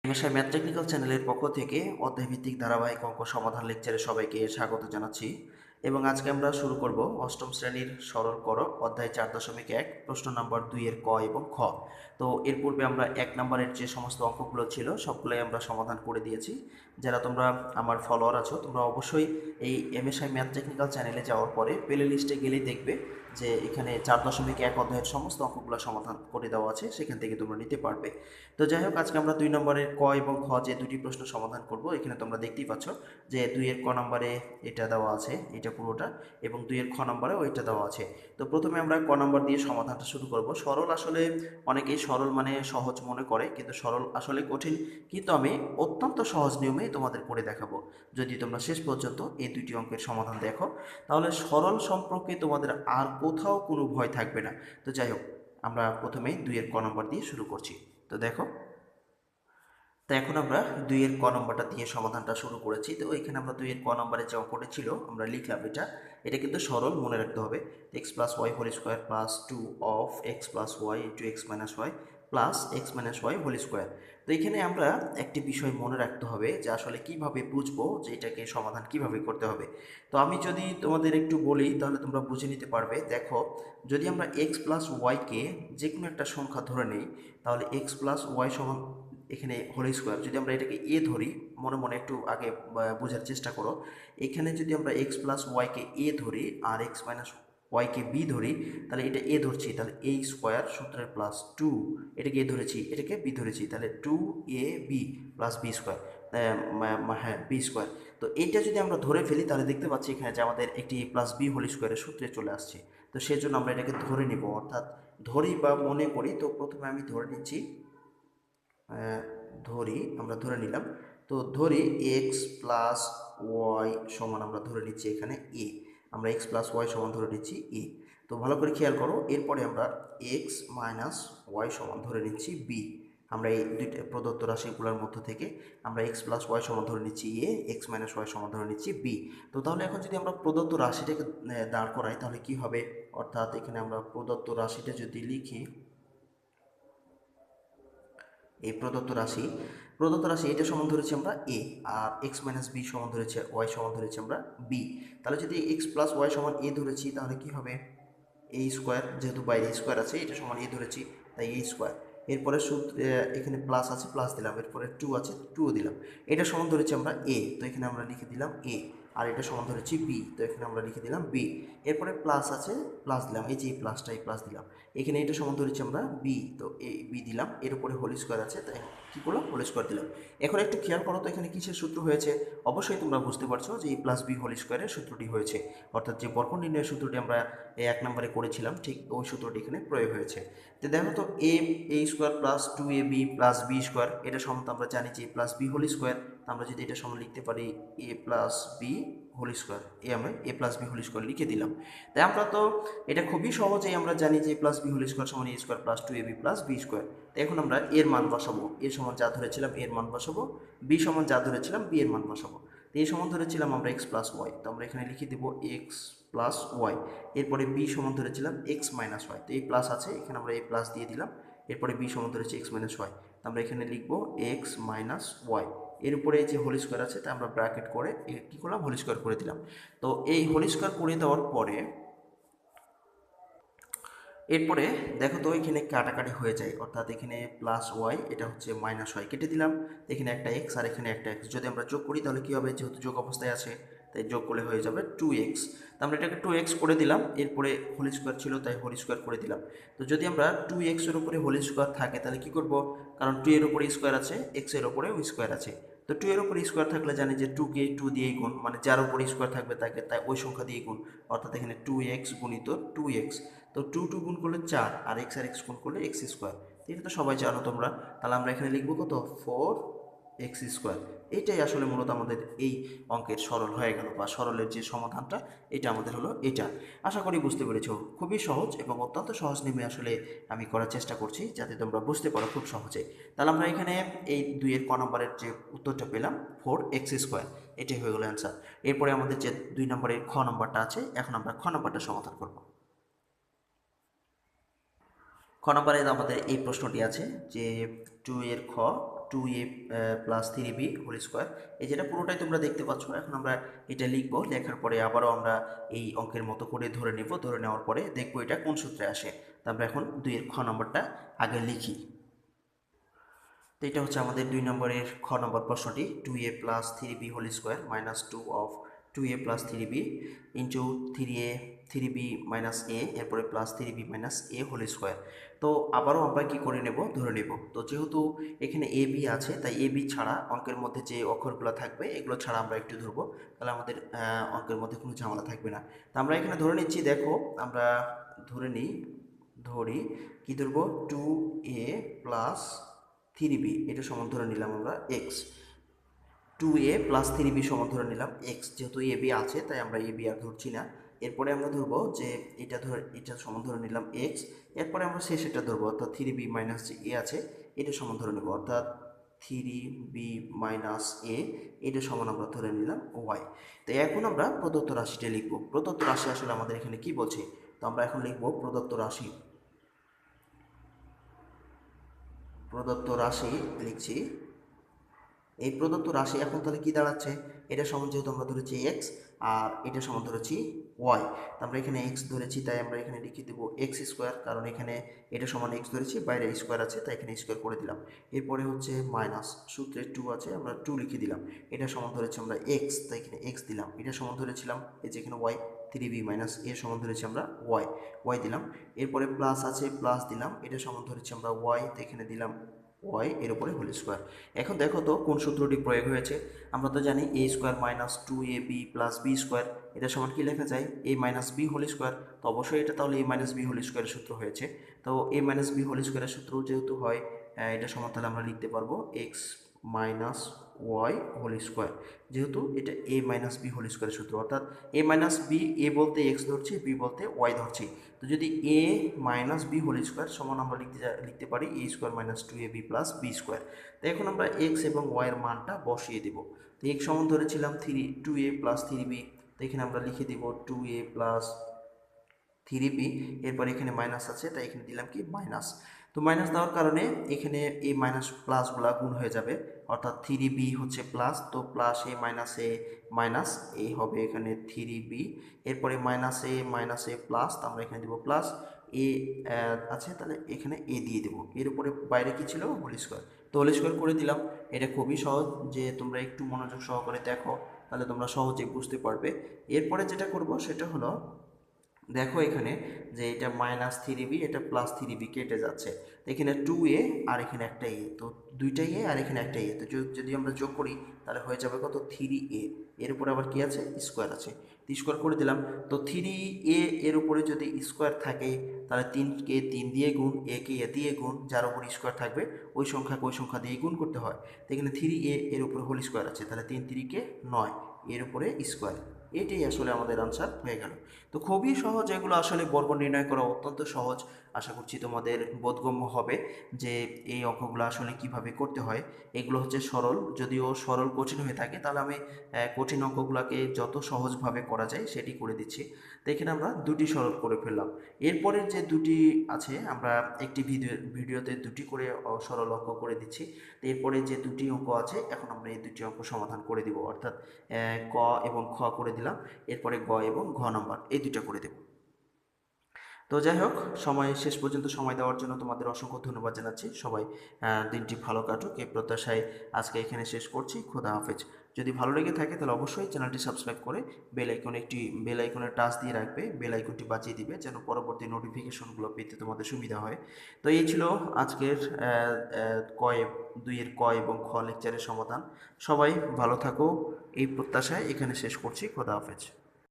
MSI math technical চ্যানেলের পক্ষ থেকে অধ্যায়ভিত্তিক ধারাবাহিক অঙ্ক সমাধান লেকচারে সবাইকে স্বাগত জানাচ্ছি এবং আজকে আমরা শুরু করব অষ্টম শ্রেণীর সরল করো অধ্যায় 4.1 প্রশ্ন নাম্বার 2 এর ক এবং খ। তো এর পূর্বে আমরা 1 নম্বরের যে সমস্ত অঙ্কগুলো ছিল সবগুলোই আমরা সমাধান করে দিয়েছি। যারা তোমরা আমার ফলোয়ার আছো তোমরা অবশ্যই এই এমএসআই ম্যাথ টেকনিক্যাল চ্যানেলে যাওয়ার পরে প্লে লিস্টে গেলেই দেখবে যে এখানে 4.1 অধ্যায়ের সমস্ত অঙ্কগুলো সমাধান করে দেওয়া আছে, সেখান থেকে তোমরা নিতে পারবে। তো যাই হোক, আজকে আমরা 2 নম্বরের ক এবং খ যে দুটি প্রশ্ন সমাধান করব। এখানে তোমরা দেখতেই পাচ্ছ যে 2 এর ক নম্বরে এটা দেওয়া আছে, এটা পুরোটা, এবং 2 এর খ নম্বরেও এটা দেওয়া আছে। তো প্রথমে আমরা ক নম্বর দিয়ে সমাধানটা শুরু করব। সরল আসলে অনেকেই সরল মানে সহজ মনে করে, কিন্তু সরল আসলে কঠিন, কিন্তু আমি অত্যন্ত সহজ নিয়মেই তোমাদের করে দেখাবো। যদি তোমরা শেষ পর্যন্ত এই দুটি অঙ্কের সমাধান দেখো তাহলে সরল সম্পর্কে তোমাদের আর কোথাও কোনো ভয় থাকবে না। তো যাই হোক, আমরা প্রথমেই 2 এর ক নম্বর দিয়ে শুরু করছি। তো দেখো, তো এখন আমরা 2 এর ক নম্বরটা দিয়ে সমাধানটা শুরু করেছি। তো এখানে আমরা 2 এর ক নম্বরে যে অঙ্কটা ছিল আমরা লিখলাম, এটা কিন্তু সরল, মনে রাখতে হবে। X plus y whole square plus 2 of x plus y into x minus y plus x minus y whole square. তো এখানে আমরা একটি বিষয় মনে রাখতে হবে যে আসলে কিভাবে বুঝবো যে এটাকে সমাধান কিভাবে করতে হবে। তো আমি যদি তোমাদের একটু বলি তাহলে তোমরা বুঝে নিতে পারবে। দেখো, যদি আমরা এক্স প্লাস ওয়াইকে যে কোনো একটা সংখ্যা ধরে নিই, তাহলে এক্স প্লাস ওয়াই সমান এখানে হোল স্কোয়ার, যদি আমরা এটাকে এ ধরি, মনে মনে একটু আগে বোঝার চেষ্টা করো। এখানে যদি আমরা এক্স প্লাস ওয়াইকে এ ধরি আর এক্স মাইনাস ওয়াইকে বি ধরি, তাহলে এটা এ ধরছি, তাহলে এ স্কোয়ার সূত্রের প্লাস 2, এটাকে এ ধরেছি, এটাকে বি ধরেছি, তাহলে 2ab প্লাস বি স্কোয়ার, হ্যাঁ বি স্কোয়ার। তো এইটা যদি আমরা ধরে ফেলি তাহলে দেখতে পাচ্ছি এখানে যে আমাদের একটি এ প্লাস বি হোল স্কোয়ারের সূত্রে চলে আসছে। তো সেজন্য আমরা এটাকে ধরে নিব, অর্থাৎ ধরি বা মনে করি। তো প্রথমে আমি ধরে নিচ্ছি, আমরা ধরে নিলাম। তো ধরি এক্স প্লাস ওয়াই সমান, আমরা ধরে নিচ্ছি এখানে এ, আমরা এক্স প্লাস ওয়াই সমান ধরে নিচ্ছি এ। তো ভালো করে খেয়াল করো, এরপরে আমরা এক্স মাইনাস ওয়াই সমান ধরে নিচ্ছি বি। আমরা এই দুইটা প্রদত্ত রাশিগুলোর মধ্য থেকে আমরা এক্স প্লাস ওয়াই সমান ধরে নিচ্ছি এ, এক্স মাইনাস ওয়াই সমান ধরে নিচ্ছি বি। তো তাহলে এখন যদি আমরা প্রদত্ত রাশিটাকে দাঁড় করাই তাহলে কি হবে, অর্থাৎ এখানে আমরা প্রদত্ত রাশিটা যদি লিখি, এই প্রদত্ত রাশি এটা সমান ধরেছি আমরা এ, আর এক্স মাইনাস বি সমান ধরেছে ওয়াই সমান ধরেছি আমরা বি। তাহলে যদি এক্স প্লাস ওয়াই সমান এ ধরেছি তাহলে কি হবে, এ স্কোয়ার, যেহেতু বাইরে স্কোয়ার আছে এটা সমান এ ধরেছি, তাই এ স্কোয়ার। এরপরে এখানে প্লাস আছে, প্লাস দিলাম, এরপরে 2 আছে, 2 দিলাম। এটা সমান ধরেছি আমরা এ, তো এখানে আমরা লিখে দিলাম এ। আর এটা সমান ধরেছি বি, তো এখানে আমরা লিখে দিলাম বি। এরপরে প্লাস আছে, প্লাস দিলাম, এই যে এই প্লাসটা, এই প্লাস দিলাম। এখানে এটা সমান ধরেছি আমরা বি, তো এই বি দিলাম। এর উপরে হোল স্কোয়ার আছে, তাই কী করলাম, হোল স্কোয়ার দিলাম। এখন একটু খেয়াল করো তো এখানে কিসের সূত্র হয়েছে। অবশ্যই তোমরা বুঝতে পারছো যে এই প্লাস বি হোল স্কোয়ারের সূত্রটি হয়েছে, অর্থাৎ যে বর্গ নির্ণয়ের সূত্রটি আমরা এই 1 নম্বরে করেছিলাম, ঠিক ওই সূত্রটি এখানে প্রয়োগ হয়েছে। তো দেখো তো, A square plus 2ab plus B square, এটা সমান তো আমরা জানি যে প্লাস বি হোল স্কোয়ার। আমরা যদি এটা সমান লিখতে পারি এ প্লাস বি হোল স্কোয়ার, আমরা এ প্লাস বি হোল স্কোয়ার লিখে দিলাম। তাই আমরা তো এটা খুবই সহজেই আমরা জানি যে প্লাস বি হোল স্কোয়ার সমান A square plus 2ab plus B square. তো এখন আমরা এর মান বসাবো, এ সমান যা ধরেছিলাম এর মান বসাবো, বি সমান যা ধরেছিলাম বি এর মান বসাবো। তো এই সমান ধরেছিলাম আমরা এক্স প্লাস ওয়াই, তো আমরা এখানে লিখে দেবো এক্স প্লাস ওয়াই। এরপরে বি সমান ধরেছিলাম এক্স মাইনাস ওয়াই, তো এই প্লাস আছে এখানে আমরা এই প্লাস দিয়ে দিলাম। এরপরে বি সমান ধরেছি এক্স মাইনাস ওয়াই, তো আমরা এখানে লিখবো এক্স মাইনাস ওয়াই। এর উপরে যে হোল স্কোয়ার আছে তা আমরা ব্র্যাকেট করে কী করলাম, হোল স্কোয়ার করে দিলাম। তো এই হোল স্কোয়ার করে দেওয়ার পরে এরপরে দেখো তো এখানে কাটাকাটি হয়ে যায়, অর্থাৎ এখানে প্লাস ওয়াই, এটা হচ্ছে মাইনাস ওয়াই, কেটে দিলাম। এখানে একটা এক্স আর এখানে একটা এক্স, যদি আমরা যোগ করি তাহলে কী হবে, যেহেতু যোগ অবস্থায় আছে তাই যোগ করলে হয়ে যাবে 2x। তো আমরা এটাকে 2x করে দিলাম, এরপরে হোল স্কোয়ার ছিল তাই হোল স্কোয়ার করে দিলাম। তো যদি আমরা 2x এর উপরে হোল স্কোয়ার থাকে তাহলে কী করব, কারণ 2 এর উপরে স্কোয়ার আছে, এক্স এর উপরেও স্কোয়ার আছে। তো 2 এর উপরে স্কোয়ার থাকলে জানি যে 2কে 2 দিয়েই গুণ, মানে যার উপরে স্কোয়ার থাকবে তাকে তাই ওই সংখ্যা দিয়ে গুণ, অর্থাৎ এখানে 2x গুণিত 2x। তো 2 গুণ করলে 4, আর এক্স গুণ করলে এক্স স্কোয়ার। এটা তো সবাই জানো তোমরা। তাহলে আমরা এখানে লিখবো কত, 4x স্কোয়ার। এটাই আসলে মূলত আমাদের এই অঙ্কের সরল হয়ে গেল, বা সরলের যে সমাধানটা এটা আমাদের হলো এটা। আশা করি বুঝতে পেরেছো, খুবই সহজ এবং অত্যন্ত সহজ নিয়মে আসলে আমি করার চেষ্টা করছি যাতে তোমরা বুঝতে পারো খুব সহজে। তাহলে আমরা এখানে এই 2 এর ক নম্বরের যে উত্তরটা পেলাম 4x স্কোয়ার, এটাই হয়ে গেল অ্যান্সার। এরপরে আমাদের যে 2 নম্বরের খ নম্বরটা আছে, এখন আমরা খ নম্বরটা সমাধান করব। খ নম্বরে আমাদের এই প্রশ্নটি আছে যে 2 এর খ, 2a plus 3b whole square. এই যেটা পুরোটাই তোমরা দেখতে পাচ্ছ। এখন আমরা এটা লিখবো, লেখার পরে আবারও আমরা এই অঙ্কের মতো করে ধরে নেব, ধরে নেওয়ার পরে দেখবো এটা কোন সূত্রে আসে। তো আমরা এখন 2-এর খ নম্বরটা আগে লিখি। তো এটা হচ্ছে আমাদের 2 নম্বরের খ নম্বর প্রশ্নটি, 2a plus 3b whole square minus 2 of 2a plus 3b into 3b minus a, এরপরে plus 3b minus a whole square. তো আবারও আমরা কি করে নেব, ধরে নেব। তো যেহেতু এখানে এ বি আছে, তাই এ বি ছাড়া অঙ্কের মধ্যে যে অক্ষরগুলো থাকবে এগুলো ছাড়া আমরা একটু ধরবো, তাহলে আমাদের অঙ্কের মধ্যে কোনো ঝামেলা থাকবে না। তো আমরা এখানে ধরে নিচ্ছি, দেখো আমরা ধরে নিই, ধরি কি ধরবো, 2a প্লাস 3b, এটা সমান ধরে নিলাম আমরা এক্স। 2a প্লাস 3b সমান ধরে নিলাম এক্স, যেহেতু এ বি আছে তাই আমরা এ বি আর ধরছি না। এরপরে আমরা ধরবো যে এটা সমান ধরে নিলাম এক্স। এরপরে আমরা শেষেরটা ধরবো, অর্থাৎ 3b মাইনাস যে এ আছে এটা সমান ধরে নেব, অর্থাৎ 3b মাইনাস এ, এটা সমান আমরা ধরে নিলাম ওয়াই। তো এখন আমরা প্রদত্ত রাশিটা লিখব। প্রদত্ত রাশি আসলে আমাদের এখানে কি বলছে, তো আমরা এখন লিখব প্রদত্ত রাশি। প্রদত্ত রাশি লিখছি। এই প্রদত্ত রাশি এখন তাহলে কি দাঁড়াচ্ছে, এটা সমান যেহেতু আমরা ধরেছি এক্স আর এটা সমান ধরেছি ওয়াই, তো আমরা এখানে এক্স ধরেছি তাই আমরা এখানে লিখে দেবো এক্স স্কোয়ার, কারণ এখানে এটা সমান এক্স ধরেছি, বাইরে স্কোয়ার আছে তাই এখানে স্কোয়ার করে দিলাম। এরপরে হচ্ছে মাইনাস, সূত্রে 2 আছে আমরা 2 লিখে দিলাম। এটা সমান ধরেছি আমরা এক্স, তাই এখানে এক্স দিলাম। এটা সমান ধরেছিলাম এই যে এখানে ওয়াই, 3b মাইনাস এর সমান ধরেছি আমরা ওয়াই, ওয়াই দিলাম। এরপরে প্লাস আছে প্লাস দিলাম, এটা সমান ধরেছি আমরা ওয়াই, তো এখানে দিলাম ওয়াই এর উপরে হোল স্কোয়ার। এখন দেখো তো কোন সূত্রটি প্রয়োগ হয়েছে। আমরা তো জানি a square minus 2ab plus B square, এটা সমান কি লেখা যায়, a minus b whole square. তো অবশ্যই এটা তাহলে এ মাইনাস বি হোল স্কোয়ারের সূত্র হয়েছে। তো এ মাইনাস বি হোল স্কোয়ারের সূত্র যেহেতু হয়, এটা সমান তাহলে আমরা লিখতে পারবো x minus y whole square, যেহেতু এটা এ মাইনাস বি হোল স্কোয়ারের সূত্র। অর্থাৎ এ মাইনাস বি, এ বলতে এক্স ধরছি, বি বলতে ওয়াই ধরছি। তো যদি a minus b whole square সমান আমরা লিখতে পারি a square minus 2ab plus B square. তো এখন আমরা এক্স এবং ওয়াইয়ের মানটা বসিয়ে দেব। তো এক্স সমান ধরেছিলাম 2a প্লাস 3b, তো এখানে আমরা লিখে দেব 2a প্লাস 3b। এরপর এখানে মাইনাস আছে তাই এখানে দিলাম কি মাইনাস। তো মাইনাস দেওয়ার কারণে এখানে এই মাইনাস প্লাসগুলা গুণ হয়ে যাবে, অর্থাৎ 3b হচ্ছে প্লাস, তো প্লাস এ মাইনাস এ হবে এখানে 3b। এরপরে মাইনাস এ প্লাস, তো আমরা এখানে দেবো প্লাস এ আছে, তাহলে এখানে এ দিয়ে দেবো। এর উপরে বাইরে কি ছিল, হোল স্কোয়ার, তো হোল স্কোয়ার করে দিলাম। এটা খুবই সহজ, যে তোমরা একটু মনোযোগ সহকারে দেখো তাহলে তোমরা সহজে বুঝতে পারবে। এরপরে যেটা করব সেটা হলো, দেখো এখানে যে এটা মাইনাস 3b, এটা প্লাস 3b কেটে যাচ্ছে, তো এখানে 2a আর এখানে একটা এ, তো দুইটা এ আর এখানে একটা এ, তো যদি আমরা যোগ করি তাহলে হয়ে যাবে কত, 3a। এর উপরে আবার কি আছে, স্কোয়ার আছে, স্কোয়ার করে দিলাম। তো 3a এর উপরে যদি স্কোয়ার থাকে তাহলে 3কে 3 দিয়ে গুণ, একে এ দিয়ে গুণ, যার উপর স্কোয়ার থাকবে ওই সংখ্যা দিয়ে গুণ করতে হয়। তো এখানে 3a এর উপরে হোল স্কোয়ার আছে, তাহলে 3 3কে 9, এর উপরে স্কোয়ার। এটাই আসলে আমাদের আনসার হয়ে গেল। তো খুবই সহজ, এগুলো আসলে বর্গ নির্ণয় করা অত্যন্ত সহজ। আশা করছি তোমাদের বোধগম্য হবে যে এই অঙ্কগুলো আসলে কিভাবে করতে হয়। এগুলো হচ্ছে সরল, যদিও সরল কঠিন হয়ে থাকে তাহলে আমি কঠিন অঙ্কগুলোকে যত সহজভাবে করা যায় সেটি করে দিচ্ছি। তো এখানে আমরা দুটি সরল করে ফেললাম। এরপরের যে দুটি আছে আমরা একটি ভিডিওতে দুটি করে সরল অঙ্ক করে দিচ্ছি। তো এরপরে যে দুটি অঙ্ক আছে এখন আমরা এই দুটি অঙ্ক সমাধান করে দিব, অর্থাৎ ক এবং খ করে দিলাম, এরপরে গ এবং ঘ নাম্বার এই দুটো করে দেব। তো যাই হোক, শেষ পর্যন্ত সময় দেওয়ার জন্য তোমাদের অসংখ্য ধন্যবাদ জানাচ্ছি। সবাই দিনটি ভালো কাটুক এই প্রত্যাশায় আজকে এখানে শেষ করছি। খোদা হাফেজ। যদি ভালো লেগে থাকে তাহলে অবশ্যই চ্যানেলটি সাবস্ক্রাইব করে বেল আইকনের টাচ দিয়ে রাখবে, বেল আইকনটি বাজিয়ে দিবে যেন পরবর্তী নোটিফিকেশনগুলো পেতে তোমাদের সুবিধা হয়। তো এই ছিল আজকের 2-এর ক এবং খ লেকচারের সমাধান। সবাই ভালো থাকো এই প্রত্যাশায় এখানে শেষ করছি। খোদা হাফেজ।